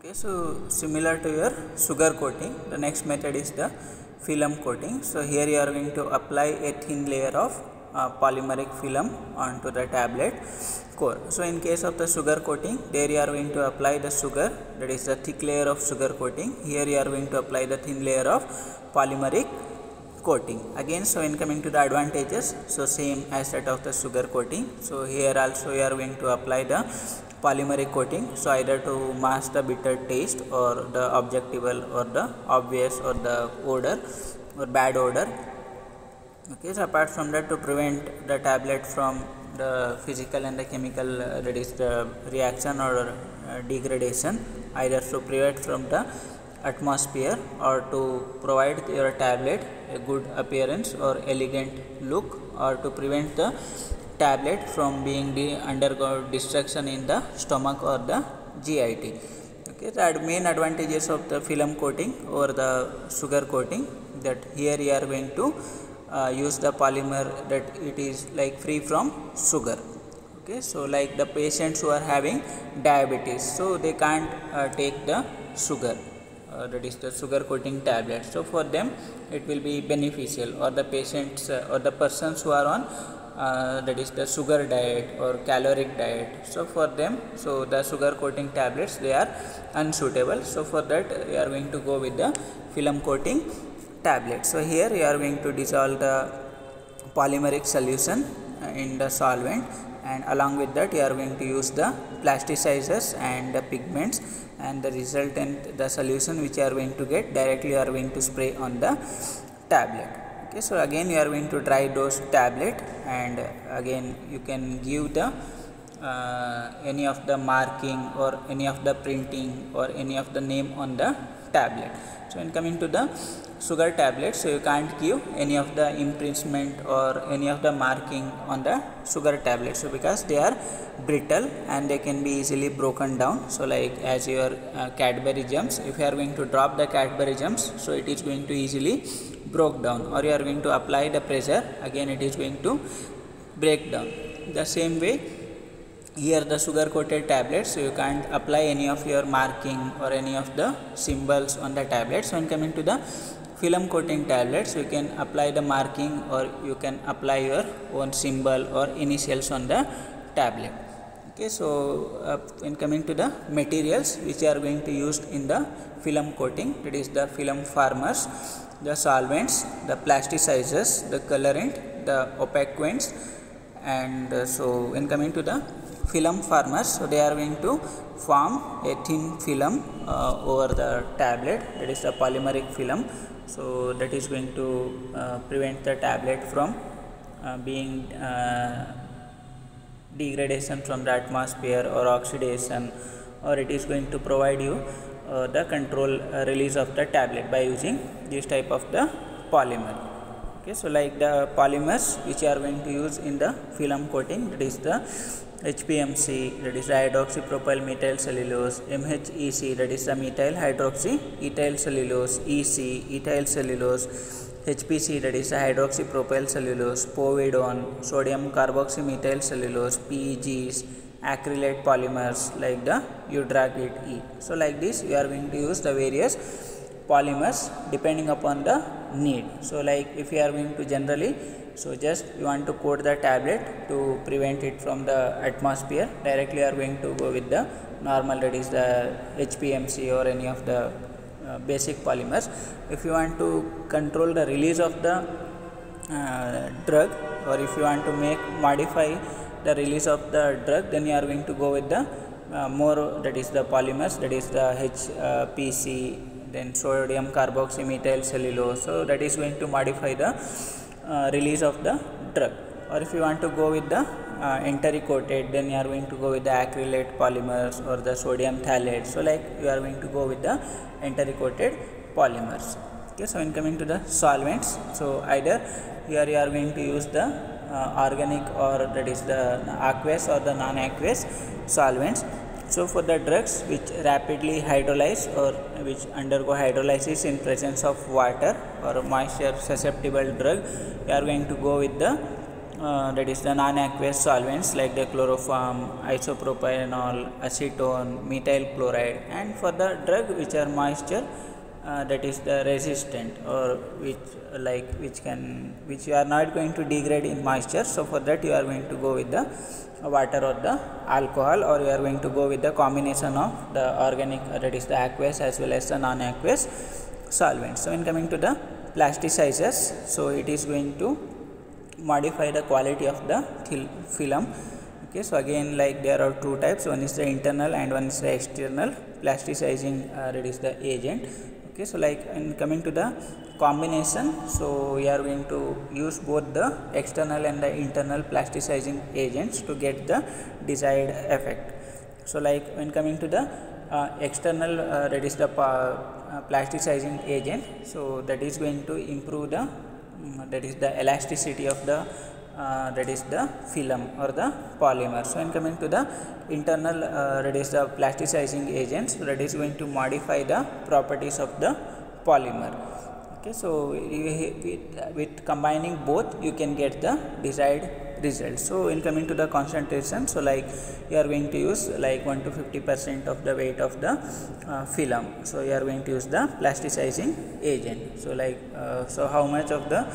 Okay, so similar to your sugar coating, the next method is the film coating. So here you are going to apply a thin layer of polymeric film onto the tablet core. So in case of the sugar coating, there you are going to apply the sugar, that is the thick layer of sugar coating. Here you are going to apply the thin layer of polymeric coating. Again, so in coming to the advantages, so same as that of the sugar coating. So here also you are going to apply the polymeric coating, so either to mask the bitter taste or the objectable or the obvious or the odor or bad odor. Okay, so apart from that, to prevent the tablet from the physical and the chemical that is the reaction or degradation, either to prevent from the atmosphere or to provide your tablet a good appearance or elegant look, or to prevent the tablet from being undergo destruction in the stomach or the GIT. Okay, the main advantages of the film coating or the sugar coating, that here you are going to use the polymer that it is like free from sugar. Okay, so like the patients who are having diabetes, so they can't take the sugar, that is the sugar coating tablet. So for them it will be beneficial, or the patients or the persons who are on that is the sugar diet or caloric diet, so for them, so the sugar coating tablets, they are unsuitable. So for that you are going to go with the film coating tablet. So here you are going to dissolve the polymeric solution in the solvent, and along with that you are going to use the plasticizers and the pigments, and the resultant, the solution which you are going to get directly, you are going to spray on the tablet. Okay, so again you are going to dry dose tablet, and again you can give the any of the marking or any of the printing or any of the name on the tablet. So in coming to the sugar tablet, so you can't give any of the imprintsment or any of the marking on the sugar tablet, so because they are brittle and they can be easily broken down. So like as your Cadbury gems, if you are going to drop the Cadbury gems, so it is going to easily broke down, or you are going to apply the pressure, again it is going to break down. The same way here the sugar coated tablets, so you can't apply any of your marking or any of the symbols on the tablet. So in coming to the film coating tablets, you can apply the marking or you can apply your own symbol or initials on the tablet. Okay, so in coming to the materials which are going to use in the film coating, that is the film formers, the solvents, the plasticizers, the colorant, the opaquants, and so in coming to the film formers, so they are going to form a thin film over the tablet, that is the polymeric film. So that is going to prevent the tablet from being degradation from the atmosphere or oxidation, or it is going to provide you the control release of the tablet by using this type of the polymer. Okay, so like the polymers which you are going to use in the film coating, that is the HPMC, that is the hydroxypropyl methyl cellulose, MHEC, that is the methyl hydroxy ethyl cellulose, EC ethyl cellulose, HPC, that is the hydroxypropyl cellulose, povidone, sodium carboxymethyl cellulose, PEGs, acrylate polymers like the Udragate E. So like this you are going to use the various polymers depending upon the need. So like if you are going to generally, so just you want to coat the tablet to prevent it from the atmosphere, directly you are going to go with the normal, that is the HPMC or any of the basic polymers. If you want to control the release of the drug, or if you want to modify the release of the drug, then you are going to go with the more, that is the polymers, that is the HPC, then sodium carboxymethyl cellulose, so that is going to modify the release of the drug. Or if you want to go with the enteric-coated, then you are going to go with the acrylate polymers or the sodium phthalate. So like you are going to go with the enteric-coated polymers. Okay, so in coming to the solvents, so either here you are going to use the organic, or that is the aqueous or the non-aqueous solvents. So for the drugs which rapidly hydrolyze or which undergo hydrolysis in presence of water or moisture susceptible drug, you are going to go with the that is the non-aqueous solvents like the chloroform, isopropanol, acetone, methyl chloride, and for the drug which are moisture, that is the resistant, or which you are not going to degrade in moisture. So for that you are going to go with the water or the alcohol, or you are going to go with the combination of the organic, that is the aqueous as well as the non-aqueous solvents. So when coming to the plasticizers, so it is going to modify the quality of the film. Okay, so again, like there are two types, one is the internal and one is the external plasticizing, that is the agent. Okay, so like in coming to the combination, so we are going to use both the external and the internal plasticizing agents to get the desired effect. So like when coming to the external, that is the plasticizing agent, so that is going to improve the that is the elasticity of the that is the film or the polymer. So when coming to the internal, that is the plasticizing agents, so that is going to modify the properties of the polymer. Okay, so with combining both you can get the desired result. So in coming to the concentration, so like you are going to use like 1 to 50% of the weight of the film, so you are going to use the plasticizing agent. So like so how much of the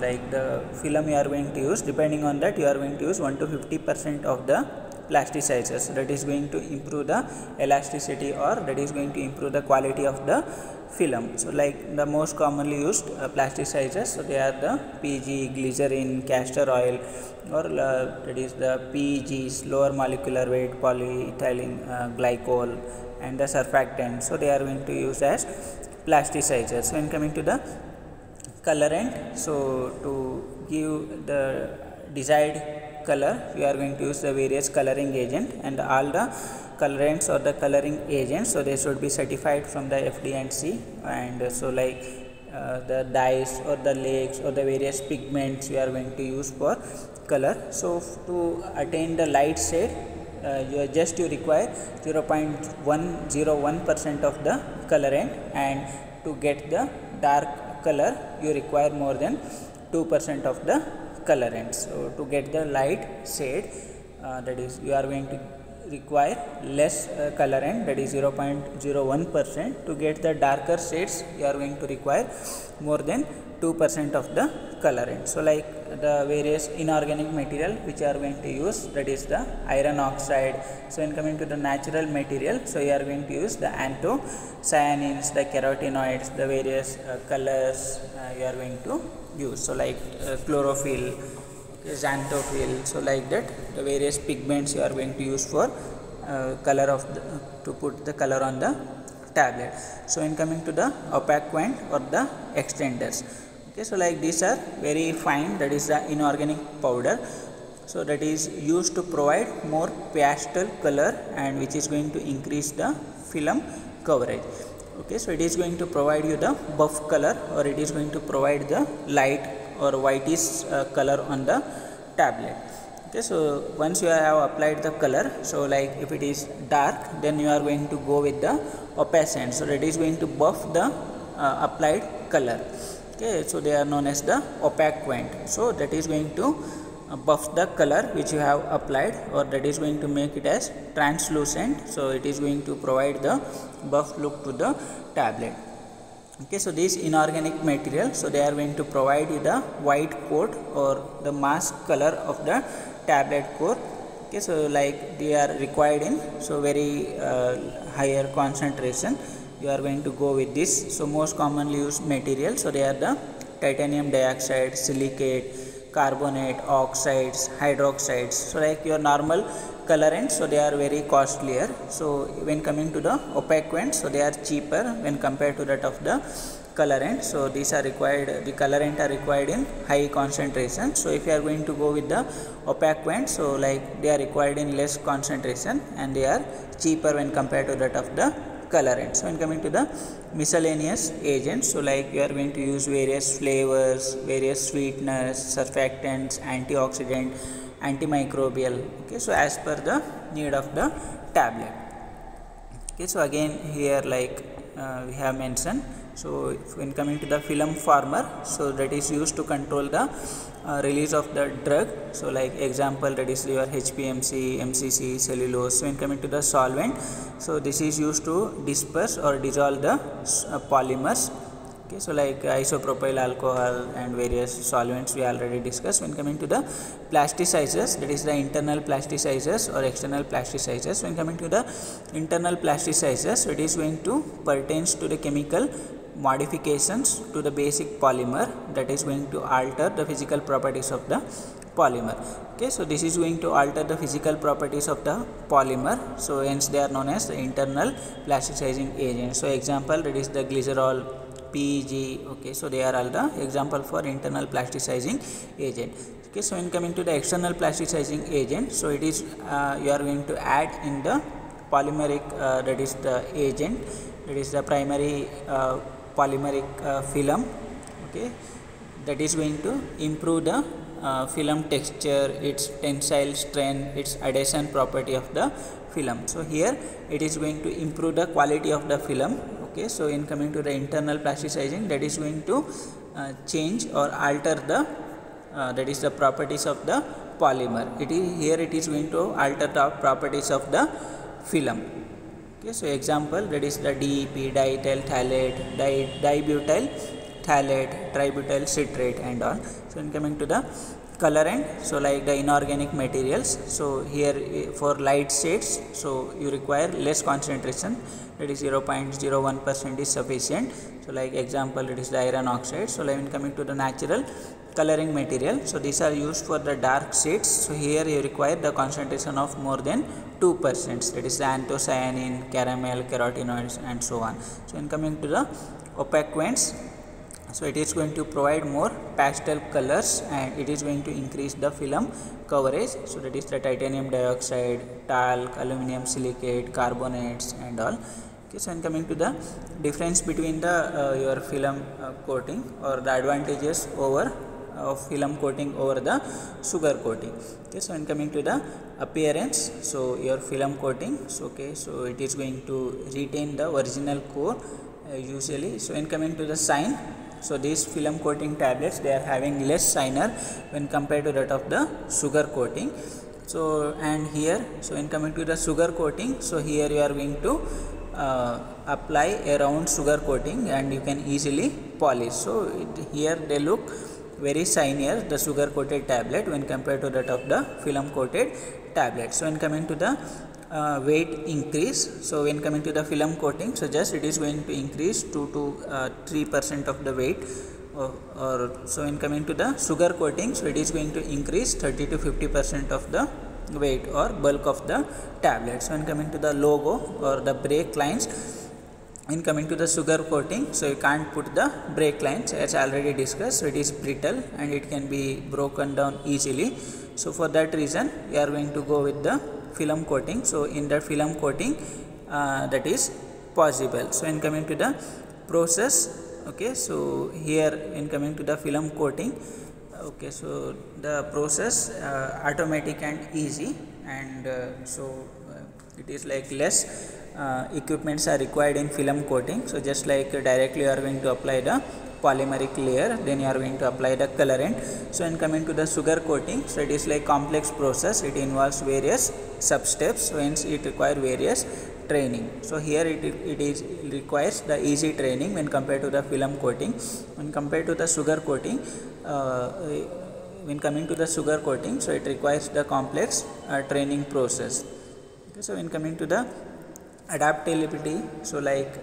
like the film you are going to use, depending on that you are going to use 1 to 50% of the plasticizers. So that is going to improve the elasticity, or that is going to improve the quality of the film. So like the most commonly used plasticizers, so they are the PG, glycerin, castor oil, or that is the PEGs, lower molecular weight polyethylene glycol, and the surfactant. So they are going to use as plasticizers. So in coming to the colorant, so to give the desired color we are going to use the various coloring agent, and all the colorants or the coloring agents, so they should be certified from the FD&C. And so like the dyes or the lakes or the various pigments we are going to use for color. So to attain the light shade, you require 0.101% of the colorant, and to get the dark color you require more than 2% of the colorant. So to get the light shade, that is you are going to require less colorant, that is 0.01%. To get the darker shades you are going to require more than 2% of the colorant. So like the various inorganic material which you are going to use, that is the iron oxide. So when coming to the natural material, so you are going to use the anthocyanins, the carotenoids, the various colors you are going to use. So like chlorophyll, xanthophyll, so like that the various pigments you are going to use for color of the, to put the color on the tablet. So in coming to the opaquant or the extenders, okay, so like these are very fine, that is the inorganic powder, so that is used to provide more pastel color, and which is going to increase the film coverage. Okay, so it is going to provide you the buff color, or it is going to provide the light or whitish color on the tablet. Okay, so once you have applied the color, so like if it is dark, then you are going to go with the opacent, so that is going to buff the applied color. Okay, so they are known as the opaquant. So that is going to buff the color which you have applied, or that is going to make it as translucent, so it is going to provide the buff look to the tablet. Okay, so these inorganic material, so they are going to provide you the white coat or the mask color of the tablet core. Okay, so like they are required in so very higher concentration, you are going to go with this. So most commonly used material, so they are the titanium dioxide, silicate, carbonate, oxides, hydroxides. So like your normal colorants, so they are very costlier. So when coming to the opaquant, so they are cheaper when compared to that of the colorant. So these are required, the colorant are required in high concentration. So if you are going to go with the opaquant, so like they are required in less concentration, and they are cheaper when compared to that of the colorant. So when coming to the miscellaneous agents, so like you are going to use various flavors, various sweeteners, surfactants, antioxidant, antimicrobial. Okay, so as per the need of the tablet. Okay, so again here like we have mentioned. So when coming to the film former, so that is used to control the release of the drug. So like example, that is your HPMC, MCC, cellulose. So when coming to the solvent, so this is used to disperse or dissolve the polymers. Okay, so like isopropyl alcohol and various solvents we already discussed. When coming to the plasticizers, that is the internal plasticizers or external plasticizers. When coming to the internal plasticizers, it is going to pertains to the chemical modifications to the basic polymer that is going to alter the physical properties of the polymer. Okay, so this is going to alter the physical properties of the polymer, so hence they are known as the internal plasticizing agents. So example, that is the glycerol, PEG. Okay, so they are all the example for internal plasticizing agent. Okay, so when coming to the external plasticizing agent, so it is you are going to add in the polymeric that is the agent, that is the primary polymeric film. Okay, that is going to improve the film texture, its tensile strength, its adhesion property of the film. So here it is going to improve the quality of the film. Okay, so in coming to the internal plasticizing, that is going to change or alter the that is the properties of the polymer. It is here it is going to alter the properties of the film. Okay, so example, that is the DEP, diethyl phthalate, dibutyl phthalate, tributyl citrate and all. So in coming to the colorant, so like the inorganic materials, so here for light shades, so you require less concentration, that is 0.01% is sufficient. So like example, it is the iron oxide. So like when coming to the natural coloring material, so these are used for the dark shades. So here you require the concentration of more than 2%, that is the anthocyanin, caramel, carotenoids and so on. So in coming to the opaquants, so it is going to provide more pastel colors and it is going to increase the film coverage. So that is the titanium dioxide, talc, aluminum silicate, carbonates and all. Okay, so in coming to the difference between the your film coating or the advantages over of film coating over the sugar coating. Okay, so in coming to the appearance, so your film coating, so okay, so it is going to retain the original core usually. So in coming to the sign, so these film coating tablets, they are having less signer when compared to that of the sugar coating. So and here, so in coming to the sugar coating, so here you are going to apply a round sugar coating and you can easily polish. So here they look very shinier, the sugar coated tablet, when compared to that of the film coated tablet. So when coming to the weight increase, so when coming to the film coating, so just it is going to increase 2 to 3% of the weight, or so when coming to the sugar coating, so it is going to increase 30 to 50% of the weight or bulk of the tablet. So when coming to the logo or the brake lines, in coming to the sugar coating, so you can't put the brake lines as already discussed, so it is brittle and it can be broken down easily. So for that reason we are going to go with the film coating. So in that film coating that is possible. So in coming to the process, okay, so here in coming to the film coating, okay, so the process automatic and easy, and so it is like less equipments are required in film coating. So just like directly you are going to apply the polymeric layer, then you are going to apply the colorant. So in coming to the sugar coating, so it is like complex process, it involves various sub steps, so hence it requires various training. So here it requires the easy training when compared to the film coating. When compared to the sugar coating, when coming to the sugar coating, so it requires the complex training process. Okay, so when coming to the adaptability, so like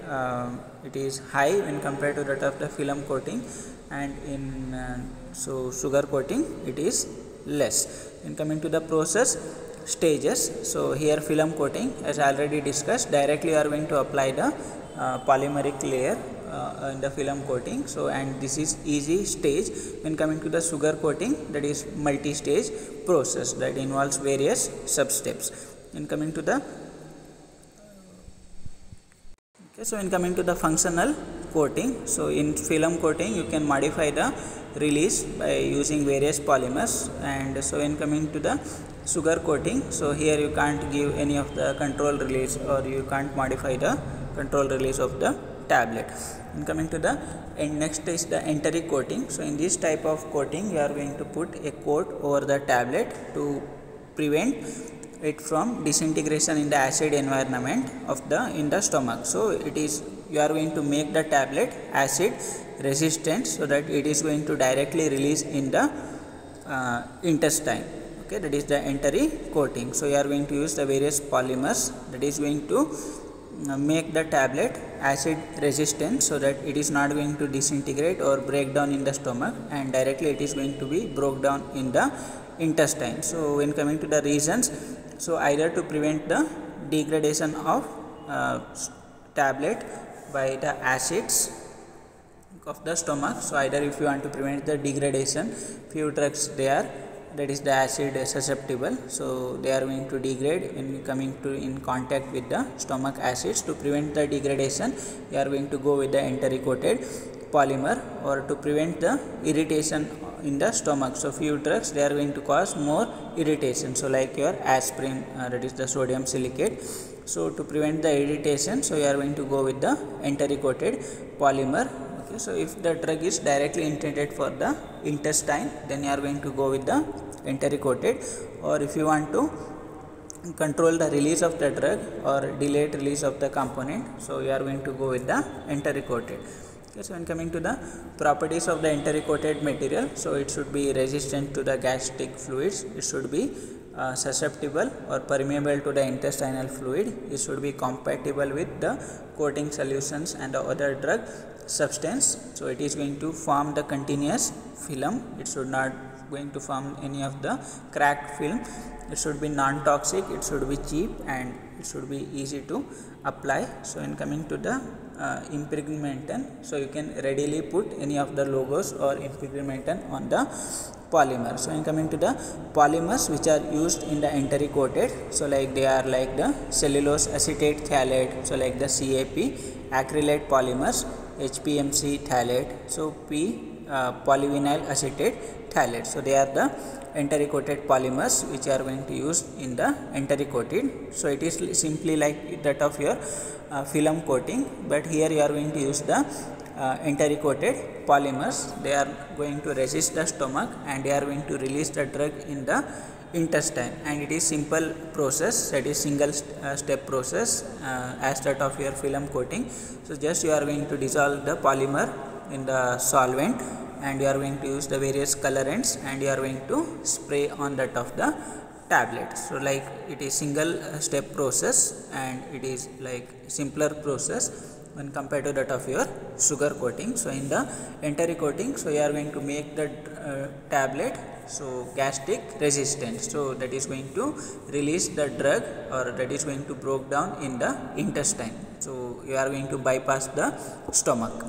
it is high when compared to that of the film coating, and in so sugar coating it is less. When coming to the process stages, so here film coating, as already discussed, directly you are going to apply the polymeric layer in the film coating. So and this is easy stage. When coming to the sugar coating, that is multi-stage process that involves various sub steps. When coming to the so when coming to the functional coating, so in film coating you can modify the release by using various polymers, and so when coming to the sugar coating, so here you can't give any of the control release or you can't modify the control release of the tablet. And coming to the and next is the enteric coating. So in this type of coating you are going to put a coat over the tablet to prevent it from disintegration in the acid environment of the in the stomach. So it is you are going to make the tablet acid resistant so that it is going to directly release in the intestine. Okay, that is the enteric coating. So you are going to use the various polymers that is going to make the tablet acid resistant so that it is not going to disintegrate or break down in the stomach, and directly it is going to be broke down in the intestine. So when coming to the reasons, so either to prevent the degradation of tablet by the acids of the stomach. So either if you want to prevent the degradation, few drugs they are, that is the acid susceptible, so they are going to degrade when coming to in contact with the stomach acids. To prevent the degradation you are going to go with the enteric coated polymer, or to prevent the irritation in the stomach. So few drugs they are going to cause more irritation, so like your aspirin, that is the sodium silicate. So to prevent the irritation, so you are going to go with the enteric coated polymer. Okay, so if the drug is directly intended for the intestine, then you are going to go with the enteric coated, or if you want to control the release of the drug or delayed release of the component, so you are going to go with the enteric coated. Okay, so when coming to the properties of the enteric coated material, so it should be resistant to the gastric fluids, it should be susceptible or permeable to the intestinal fluid, it should be compatible with the coating solutions and the other drug substance. So it is going to form the continuous film, it should not going to form any of the cracked film, it should be non-toxic, it should be cheap, and it should be easy to apply. So in coming to the impregmentant, so you can readily put any of the logos or impregmentant on the polymer. So in coming to the polymers which are used in the enteric coated, so like they are like the cellulose acetate phthalate, so like the CAP, acrylate polymers, HPMC phthalate, so polyvinyl acetate phthalate. So they are the enteric coated polymers which are going to use in the enteric coated. So it is simply like that of your film coating, but here you are going to use the enteric coated polymers. They are going to resist the stomach and they are going to release the drug in the intestine, and it is simple process, that is single step process as that of your film coating. So just you are going to dissolve the polymer in the solvent, and you are going to use the various colorants, and you are going to spray on that of the tablet. So like it is single step process, and it is like simpler process when compared to that of your sugar coating. So in the enteric coating, so you are going to make the tablet so gastric resistant, so that is going to release the drug, or that is going to broke down in the intestine, so you are going to bypass the stomach.